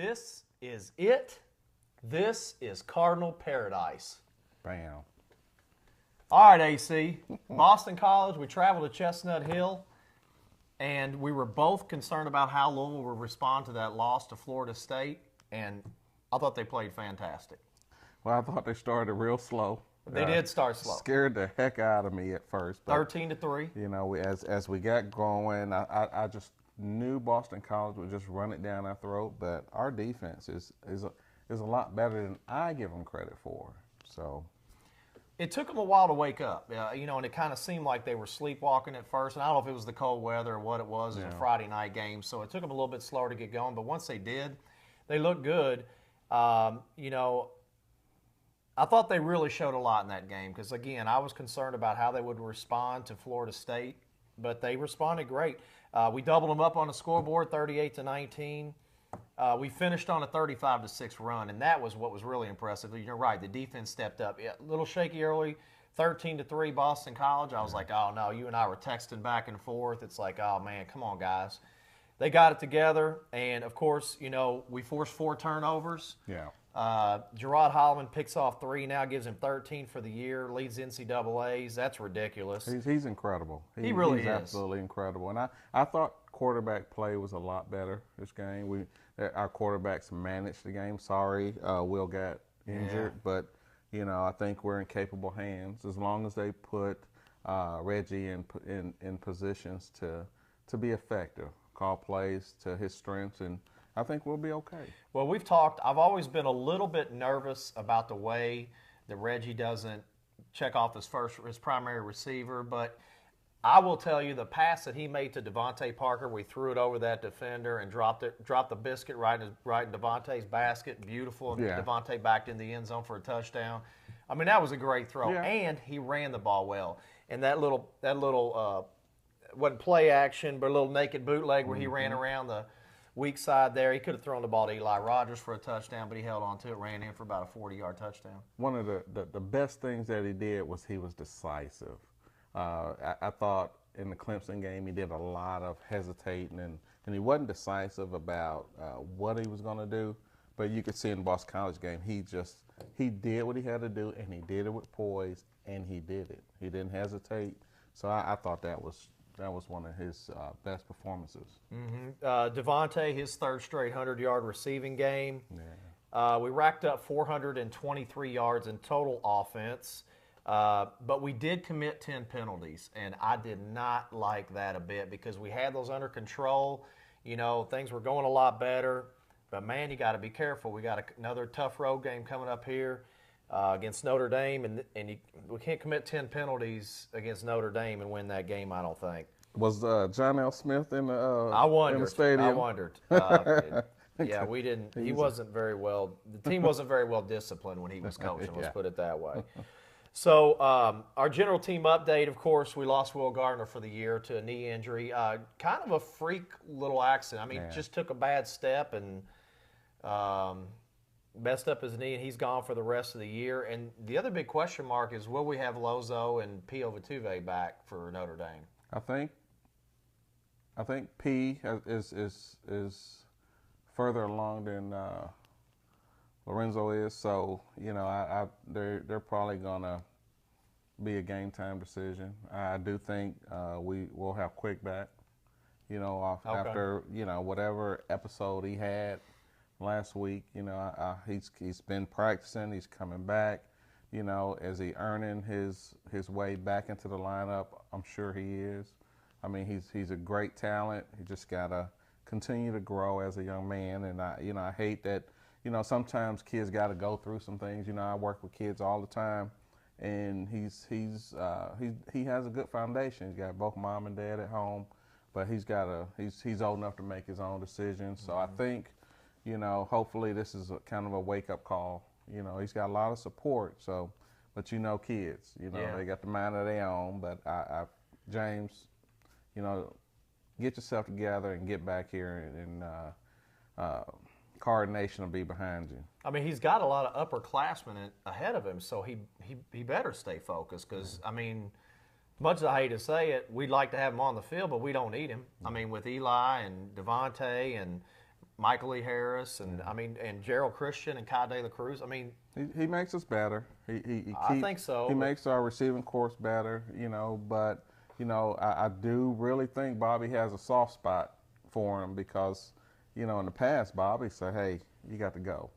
This is it. This is Cardinal Pairadice. Bam. All right, AC. Boston College, we traveled to Chestnut Hill, and we were both concerned about how Louisville would respond to that loss to Florida State, and I thought they played fantastic. Well, I thought they started real slow. They did start slow. Scared the heck out of me at first. But, 13-3. You know, as we got going, I just knew Boston College would just run it down our throat. But our defense is a lot better than I give them credit for. So it took them a while to wake up, and it kind of seemed like they were sleepwalking at first. And I don't know if it was the cold weather or what it was. It was a Friday night game, so it took them a little bit slower to get going. But once they did, they looked good. I thought they really showed a lot in that game because, again, I was concerned about how they would respond to Florida State, but they responded great. We doubled them up on the scoreboard, 38-19. We finished on a 35-6 run, and that was what was really impressive. You're right, the defense stepped up. Yeah, a little shaky early, 13-3 Boston College. I was like, oh, no, you and I were texting back and forth. It's like, oh, man, come on, guys. They got it together, and, of course, we forced 4 turnovers. Yeah. Gerard Holloman picks off 3 now, gives him 13 for the year, leads NCAAs. That's ridiculous. He's incredible. He really is. Absolutely incredible. And I thought quarterback play was a lot better this game. Our quarterbacks managed the game. Sorry, Will got injured, but I think we're in capable hands as long as they put Reggie in positions to be effective, call plays to his strengths, and I think we'll be okay. Well, we've talked. I've always been a little bit nervous about the way that Reggie doesn't check off his primary receiver, but I will tell you the pass that he made to Devontae Parker, we threw it over that defender and dropped the biscuit right in Devontae's basket. Beautiful. Yeah. Devontae backed in the end zone for a touchdown. I mean, that was a great throw, Yeah. and he ran the ball well. And that little wasn't play action, but a little naked bootleg where he ran around the weak side there. He could have thrown the ball to Eli Rogers for a touchdown, but he held on to it, ran in for about a 40-yard touchdown. One of the best things that he did was he was decisive. I thought in the Clemson game he did a lot of hesitating, and he wasn't decisive about what he was going to do. But you could see in the Boston College game, he did what he had to do, and he did it with poise, and he did it. He didn't hesitate. So I thought that was one of his best performances. Devontae, his third straight 100-yard receiving game. Yeah. We racked up 423 yards in total offense, but we did commit 10 penalties, and I did not like that a bit because we had those under control. Things were going a lot better, but, man, you got to be careful. We got another tough road game coming up here against Notre Dame, and we can't commit 10 penalties against Notre Dame and win that game, I don't think. Was John L. Smith in the in the stadium? I wondered. Yeah, we didn't. He wasn't very well. The team wasn't very well disciplined when he was coaching. Let's put it that way. So our general team update. Of course, we lost Will Gardner for the year to a knee injury. Kind of a freak little accident. I mean, just took a bad step and messed up his knee, and he's gone for the rest of the year. And the other big question mark is, will we have Lozo and Pio Vituve back for Notre Dame? I think P is further along than Lorenzo is, so they're probably gonna be a game time decision. I do think we will have Quick back. After whatever episode he had last week. He's been practicing. He's coming back. Is he earning his way back into the lineup? I'm sure he is. I mean, he's a great talent. He just gotta continue to grow as a young man. And I hate that. Sometimes kids got to go through some things. I work with kids all the time, and he has a good foundation. He's got both mom and dad at home, but he's old enough to make his own decisions. So I think, hopefully this is kind of a wake up call. He's got a lot of support. So, but kids, they got the mind of their own. But James, get yourself together and get back here, and Card Nation will be behind you. I mean, he's got a lot of upperclassmen ahead of him, so he better stay focused because, I mean, much as I hate to say it, we'd like to have him on the field, but we don't need him. I mean, with Eli and Devontae and Michael Lee Harris, and and Gerald Christian and Kai De La Cruz. I mean, he makes us better. I think so. He makes our receiving corps better, but I do really think Bobby has a soft spot for him because, in the past, Bobby said, hey, you got to go,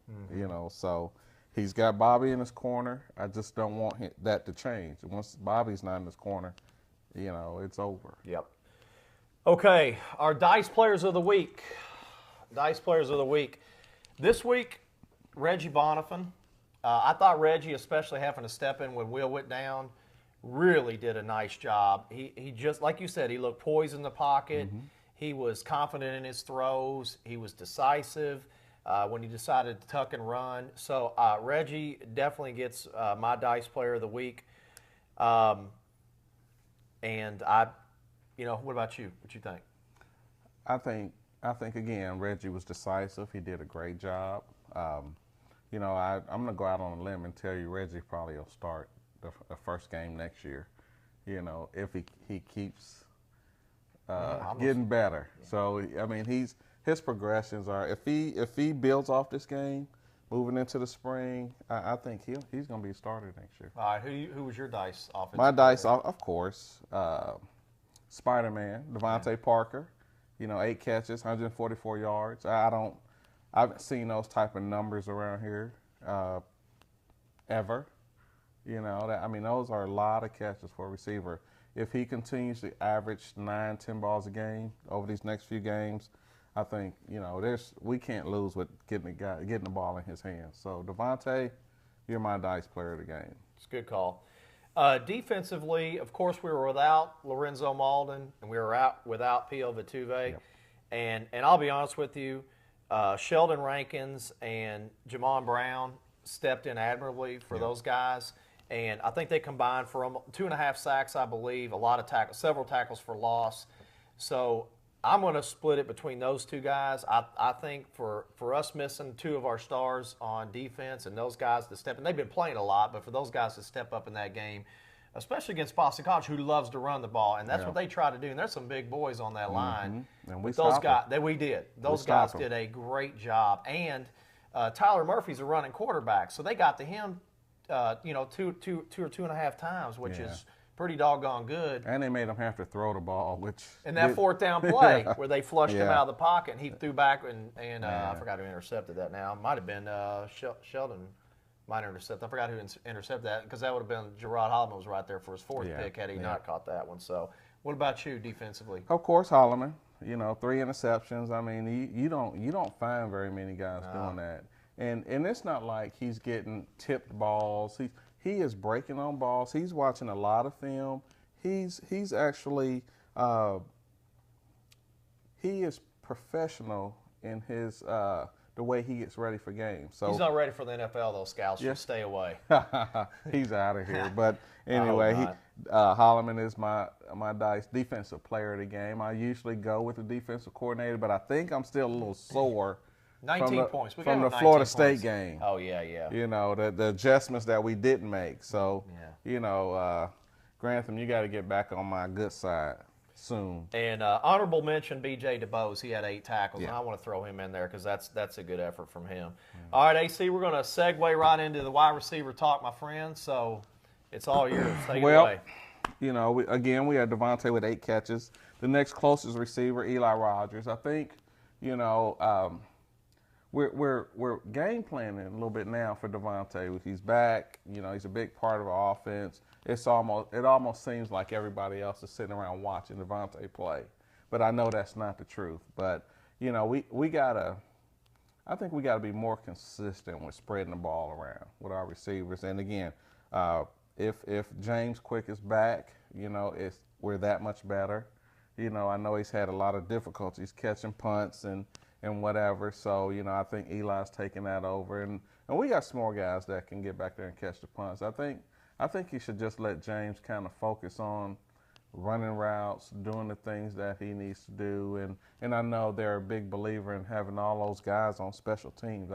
so he's got Bobby in his corner. I just don't want that to change. Once Bobby's not in his corner, it's over. Yep. Okay, our Dice Players of the Week. Dice Players of the Week. This week, Reggie Bonifan. I thought Reggie, especially having to step in when Will went down, really did a nice job. He just, like you said, he looked poised in the pocket. Mm-hmm. He was confident in his throws. He was decisive when he decided to tuck and run. So Reggie definitely gets my Dice Player of the Week. And what about you? What you think? I think again, Reggie was decisive. He did a great job. I'm going to go out on a limb and tell you Reggie probably will start the first game next year. If he keeps getting better. Yeah. So his progressions are if he builds off this game, moving into the spring, I think he's going to be a starter next year. All right, who was your Dice offensive? My Dice, of course, Spider-Man, Devontae Parker. 8 catches, 144 yards. I haven't seen those type of numbers around here ever. Those are a lot of catches for a receiver. If he continues to average 9-10 balls a game over these next few games, I think we can't lose with getting the ball in his hands. So Devontae, you're my Dice Player of the game. It's a good call. Defensively, of course, we were without Lorenzo Malden, and we were out without Pio Vituve. Yep. And I'll be honest with you, Sheldon Rankins and Jamon Brown stepped in admirably for those guys. And I think they combined for 2.5 sacks, I believe, a lot of tackles, several tackles for loss. So I'm going to split it between those two guys. I think for us missing 2 of our stars on defense and those guys to step in, they've been playing a lot, but for those guys to step up in that game, especially against Boston College, who loves to run the ball, and that's what they try to do. And there's some big boys on that line. And we those guys that we did. Those guys did a great job. And Tyler Murphy's a running quarterback, so they got to him, 2 or 2.5 times, which is pretty doggone good. And they made him have to throw the ball, which and that 4th down play where they flushed him out of the pocket and he threw back and I forgot who intercepted that now. It might have been Sheldon might have intercepted. I forgot who intercepted that because that would have been Gerard Holloman was right there for his 4th pick had he not caught that one. So what about you defensively? Of course, Holloman. 3 interceptions. You don't find very many guys doing that. And it's not like he's getting tipped balls. He is breaking on balls. He's watching a lot of film. He's actually he is professional in his the way he gets ready for games. So he's not ready for the NFL though, Scouts. Just stay away. He's out of here. But anyway, Holloman is my Dice defensive player of the game. I usually go with the defensive coordinator, but I think I'm still a little sore. 19 points. From the Florida State game. Oh, yeah. The adjustments that we didn't make. So, Grantham, you got to get back on my good side soon. And honorable mention, B.J. DeBose. He had 8 tackles, and I want to throw him in there because that's a good effort from him. All right, AC, we're going to segue right into the wide receiver talk, my friend. So it's all yours. Take it away. We had Devontae with 8 catches. The next closest receiver, Eli Rogers. I think, We're game planning a little bit now for Devontae. He's back. He's a big part of our offense. It almost seems like everybody else is sitting around watching Devontae play, but I know that's not the truth. But I think we gotta be more consistent with spreading the ball around with our receivers. And again, if James Quick is back, we're that much better. I know he's had a lot of difficulties catching punts and whatever. So, I think Eli's taking that over. And we got some more guys that can get back there and catch the punts. I think you should just let James kind of focus on running routes, doing the things that he needs to do. And I know they're a big believer in having all those guys on special teams.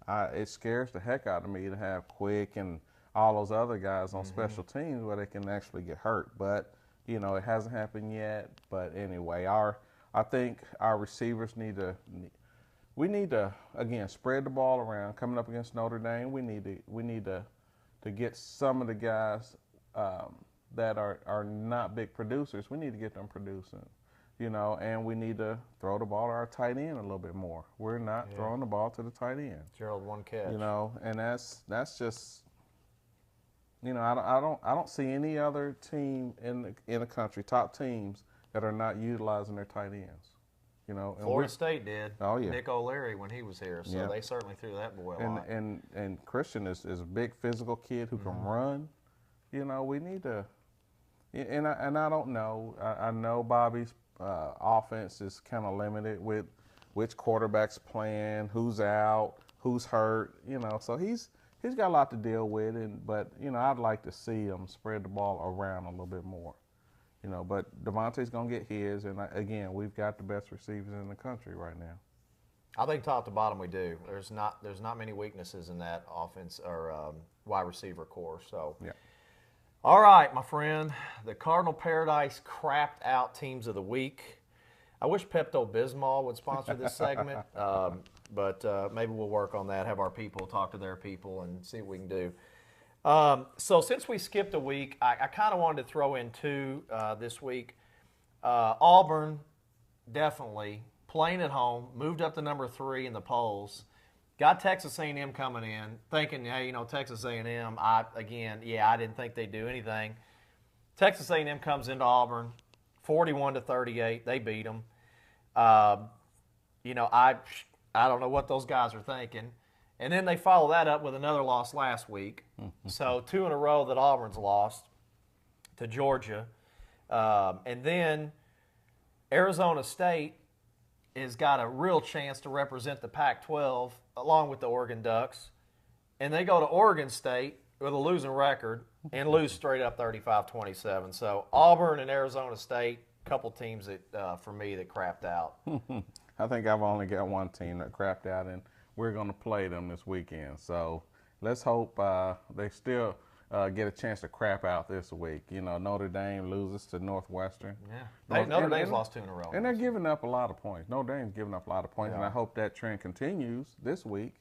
It scares the heck out of me to have Quick and all those other guys on special teams where they can actually get hurt. But, it hasn't happened yet. But anyway, I think our receivers we need to, again, spread the ball around. Coming up against Notre Dame, we need to get some of the guys that are not big producers. We need to get them producing, and we need to throw the ball to our tight end a little bit more. We're not throwing the ball to the tight end. Gerald, one catch. And that's just, I don't see any other team in the country, top teams, that are not utilizing their tight ends. And Florida State did. Oh yeah, Nick O'Leary when he was here, so they certainly threw that boy a lot. And Christian is a big physical kid who can run. We need to. And I don't know. I know Bobby's offense is kind of limited with which quarterback's playing, who's out, who's hurt. So he's got a lot to deal with. But I'd like to see him spread the ball around a little bit more. But Devontae's going to get his, and again, we've got the best receivers in the country right now. I think top to bottom we do. There's not many weaknesses in that offense or wide receiver core. So, yeah. All right, my friend, the Cardinal Pairadice crapped out teams of the week. I wish Pepto-Bismol would sponsor this segment, but maybe we'll work on that. Have our people talk to their people and see what we can do. So since we skipped a week, I kind of wanted to throw in two this week. Auburn, definitely, playing at home, moved up to number 3 in the polls, got Texas A&M coming in, thinking, hey, Texas A&M, I didn't think they'd do anything. Texas A&M comes into Auburn, 41-38, they beat them. I don't know what those guys are thinking. And then they follow that up with another loss last week. So 2 in a row that Auburn's lost to Georgia. And then Arizona State has got a real chance to represent the Pac-12 along with the Oregon Ducks. And they go to Oregon State with a losing record and lose straight up 35-27. So Auburn and Arizona State, a couple teams that for me that crapped out. I think I've only got one team that crapped out, and we're going to play them this weekend. So let's hope they still get a chance to crap out this week. Notre Dame loses to Northwestern. Yeah, Notre Dame's lost 2 in a row. And they're giving up a lot of points. Notre Dame's giving up a lot of points, and I hope that trend continues this week.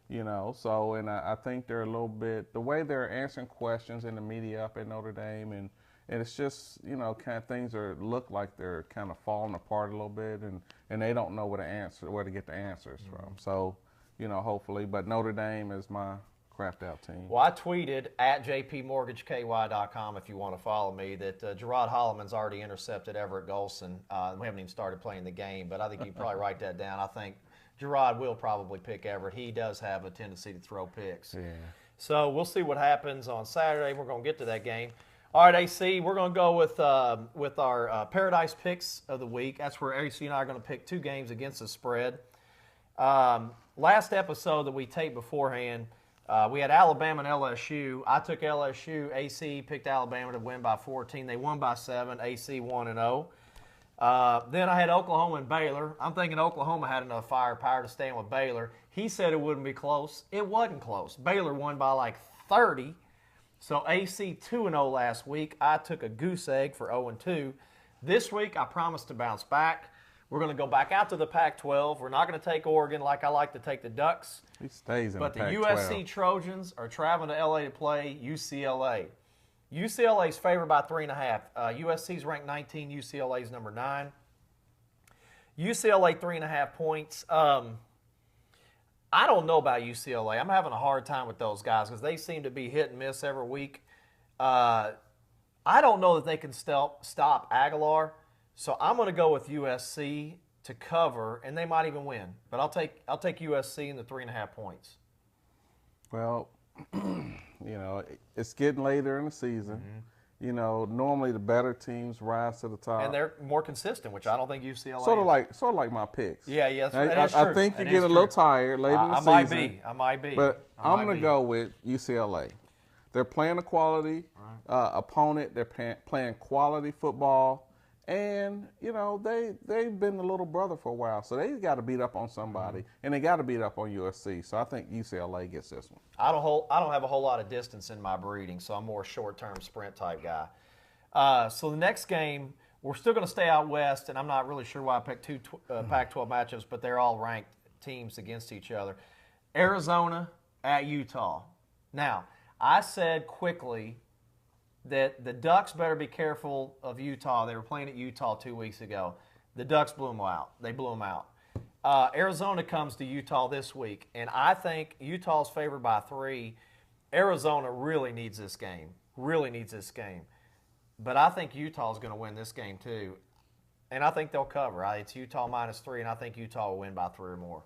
So, and I think they're a little bit, the way they're answering questions in the media up at Notre Dame, and it's just, kind of things look like they're kind of falling apart a little bit, and they don't know where to get the answers from. So, hopefully, but Notre Dame is my crapped out team. Well, I tweeted at jpmortgageky.com if you want to follow me that Gerard Holloman's already intercepted Everett Golson. We haven't even started playing the game, but I think you probably write that down. I think Gerard will probably pick Everett. He does have a tendency to throw picks. Yeah. So we'll see what happens on Saturday. We're going to get to that game. All right, AC, we're going to go with our Paradise picks of the week. That's where AC and I are going to pick 2 games against the spread. Last episode that we taped beforehand, we had Alabama and LSU. I took LSU. AC picked Alabama to win by 14. They won by 7. AC 1-0. Then I had Oklahoma and Baylor. I'm thinking Oklahoma had enough firepower to stand with Baylor. He said it wouldn't be close. It wasn't close. Baylor won by like 30. So AC 2-0 last week. I took a goose egg for 0-2. This week I promised to bounce back. We're going to go back out to the Pac-12. We're not going to take Oregon like I like to take the Ducks. He stays in but the Pac-12. But the USC Trojans are traveling to LA to play UCLA. UCLA is favored by 3.5. USC's ranked 19. UCLA's number 9. UCLA 3.5 points. I don't know about UCLA. I'm having a hard time with those guys because they seem to be hit and miss every week. I don't know that they can stop Aguilar, so I'm going to go with USC to cover, and they might even win. But I'll take USC in the 3.5 points. Well, it's getting later in the season. Mm-hmm. Normally the better teams rise to the top, and they're more consistent, which I don't think UCLA. Sort of like my picks. Yeah. I think you get a little tired late in the season. I might be. But I'm going to go with UCLA. They're playing a quality opponent. They're playing quality football, and they've been the little brother for a while, so they got to beat up on somebody, and they got to beat up on USC. So I think UCLA gets this one. I don't have a whole lot of distance in my breeding, so I'm more short-term sprint type guy. So the next game, we're still going to stay out west, and I'm not really sure why I picked 2 Pac-12 matchups, but they're all ranked teams against each other. Arizona at Utah. Now, I said quickly that the Ducks better be careful of Utah. They were playing at Utah 2 weeks ago. The Ducks blew them out. They blew them out. Arizona comes to Utah this week, and I think Utah's favored by 3. Arizona really needs this game. Really needs this game. But I think Utah's going to win this game too. And I think they'll cover. It's Utah -3, and I think Utah will win by 3 or more.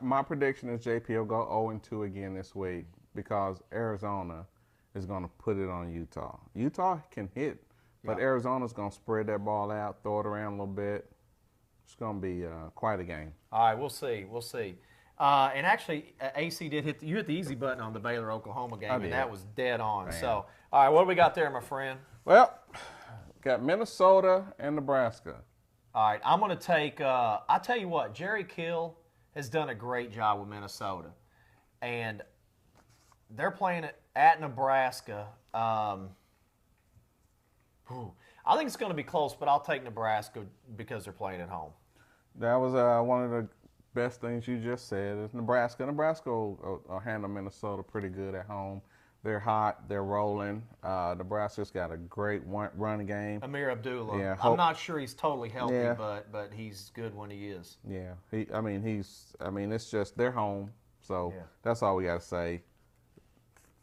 My prediction is JP will go 0-2 again this week because Arizona is going to put it on Utah. Utah can hit, but Arizona's going to spread that ball out, throw it around a little bit. It's going to be quite a game. All right, we'll see. We'll see. And actually, AC did hit the easy button on the Baylor-Oklahoma game, and that was dead on. Man. So, all right, what do we got there, my friend? Well, got Minnesota and Nebraska. All right, I'm going to take I tell you what, Jerry Kill has done a great job with Minnesota. And they're playing at Nebraska. I think it's going to be close, but I'll take Nebraska because they're playing at home. That was one of the best things you just said. Is Nebraska. Nebraska will handle Minnesota pretty good at home. They're hot. They're rolling. Nebraska's got a great run game. Amir Abdullah. Yeah, I'm not sure he's totally healthy, Yeah. but he's good when he is. Yeah, it's just they're home, so Yeah. that's all we got to say.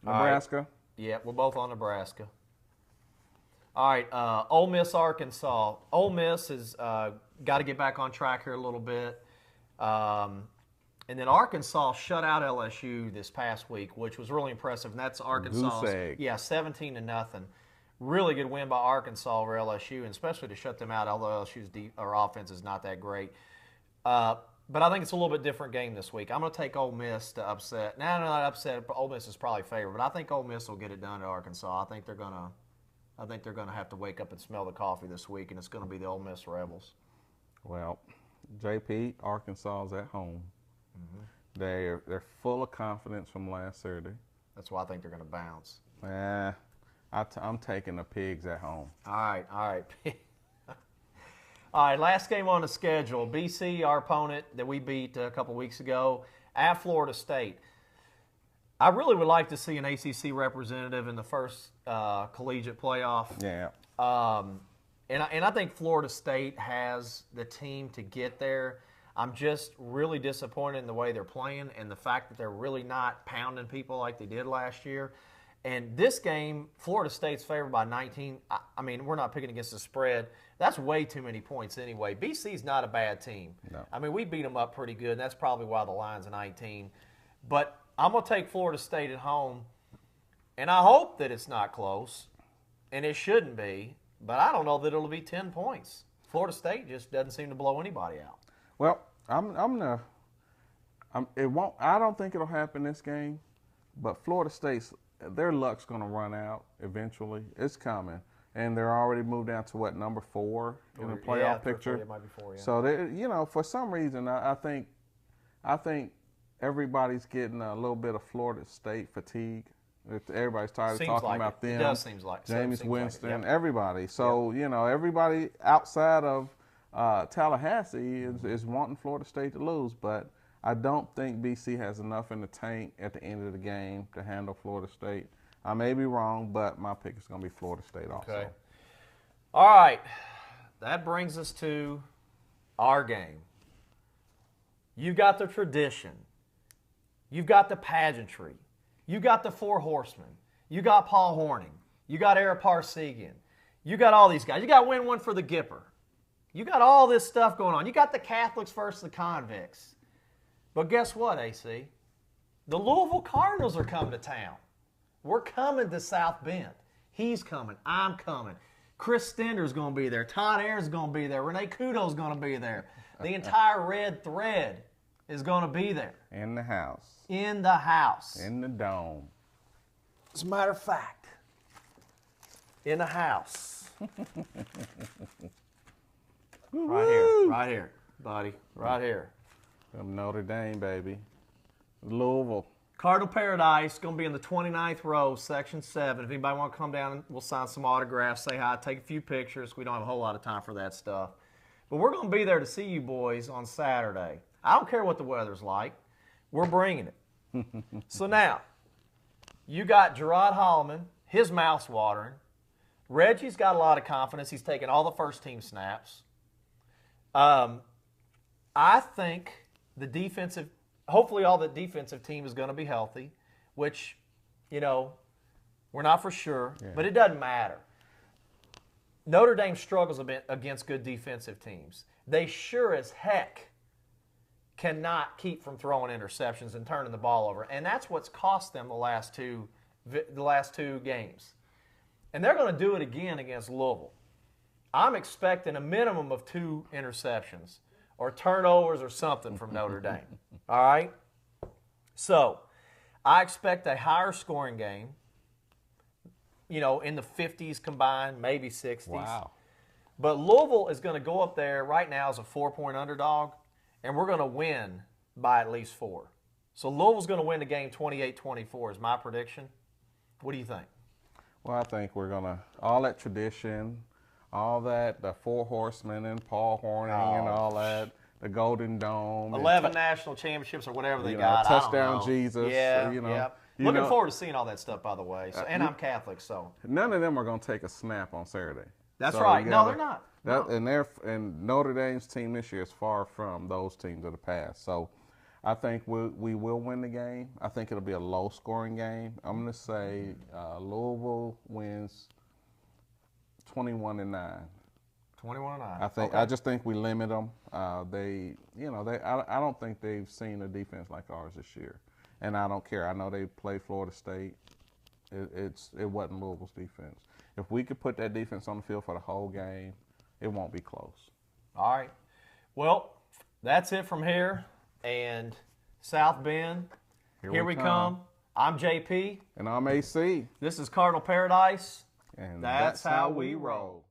All right. Nebraska. Yeah, we're both on Nebraska. All right, Ole Miss, Arkansas. Ole Miss has got to get back on track here a little bit. And then Arkansas shut out LSU this past week, which was really impressive. And that's Arkansas. 17-0. Really good win by Arkansas over LSU, and especially to shut them out, although LSU's offense is not that great. But I think it's a little bit different game this week. I'm going to take Ole Miss to upset. Now, not upset. Ole Miss is probably favored, but I think Ole Miss will get it done to Arkansas. I think they're going to have to wake up and smell the coffee this week, and it's going to be the Ole Miss Rebels. Well, JP, Arkansas is at home. Mm-hmm. They're full of confidence from last Saturday. That's why I think they're going to bounce. I'm taking the Pigs at home. All right. All right, last game on the schedule. BC, our opponent that we beat a couple weeks ago, at Florida State. I really would like to see an ACC representative in the first collegiate playoff. Yeah. And I think Florida State has the team to get there. I'm just really disappointed in the way they're playing and the fact that they're really not pounding people like they did last year. And this game, Florida State's favored by 19. I mean, we're not picking against the spread. That's way too many points anyway. BC's not a bad team. No. I mean, we beat them up pretty good, and that's probably why the line's a 19. But I'm going to take Florida State at home, and I hope that it's not close, and it shouldn't be, but I don't know that it'll be 10 points. Florida State just doesn't seem to blow anybody out. Well, it won't. I don't think it'll happen this game, but Florida State's their luck's going to run out eventually. It's coming, and they're already moved down to number 4 in the playoff picture. It might be 4, yeah. So they, for some reason, I think everybody's getting a little bit of Florida State fatigue. Everybody's tired of talking about them. It does seem like Jameis Winston, like it. Yep. Everybody. So everybody outside of Tallahassee is wanting Florida State to lose, but I don't think BC has enough in the tank at the end of the game to handle Florida State. I may be wrong, but my pick is going to be Florida State also. Okay. All right. That brings us to our game. You've got the tradition. You've got the pageantry. You got the Four Horsemen. You got Paul Horning. You got Ara Parsegian. You got all these guys. You got Win One for the Gipper. You got all this stuff going on. You got the Catholics versus the convicts. But guess what, AC? The Louisville Cardinals are coming to town. We're coming to South Bend. He's coming. I'm coming. Chris Stender's going to be there. Todd Ayers going to be there. Renee Kudo's going to be there. The entire Red Thread is going to be there. In the house. In the house. In the dome. As a matter of fact, in the house. Right here, buddy. Right here. Notre Dame, baby. Louisville. Cardinal Pairadice, going to be in the 29th row, Section 7. If anybody want to come down, we'll sign some autographs, say hi, take a few pictures. We don't have a whole lot of time for that stuff. But we're going to be there to see you boys on Saturday. I don't care what the weather's like. We're bringing it. So now, you got Gerard Holloman. His mouth's watering. Reggie's got a lot of confidence. He's taking all the first-team snaps. I think hopefully all the defensive team is going to be healthy, which, we're not for sure, but it doesn't matter. Notre Dame struggles a bit against good defensive teams. They sure as heck cannot keep from throwing interceptions and turning the ball over, and that's what's cost them the last two games. And they're going to do it again against Louisville. I'm expecting a minimum of 2 interceptions or turnovers or something from Notre Dame. All right? So, I expect a higher scoring game, in the 50s combined, maybe 60s. Wow. But Louisville is going to go up there right now as a 4-point underdog, and we're going to win by at least 4. So Louisville's going to win the game 28-24 is my prediction. What do you think? Well, I think we're going to, all that tradition, all that, the 4 horsemen and Paul Hornung and all that, the Golden Dome. 11 national championships or whatever they got. Touchdown I don't know. Jesus. Yeah. Looking forward to seeing all that stuff, by the way. And I'm Catholic, so. None of them are going to take a snap on Saturday. That's right. No, they're not. No. And Notre Dame's team this year is far from those teams of the past. So I think we will win the game. I think it'll be a low-scoring game. I'm going to say Louisville wins 21-9. 21-9. I just think we limit them. I don't think they've seen a defense like ours this year, and I don't care. I know they played Florida State. It wasn't Louisville's defense. If we could put that defense on the field for the whole game, it won't be close. All right. Well, that's it from here. And South Bend, here we come. I'm JP. And I'm AC. This is Cardinal Pairadice. And that's how we roll.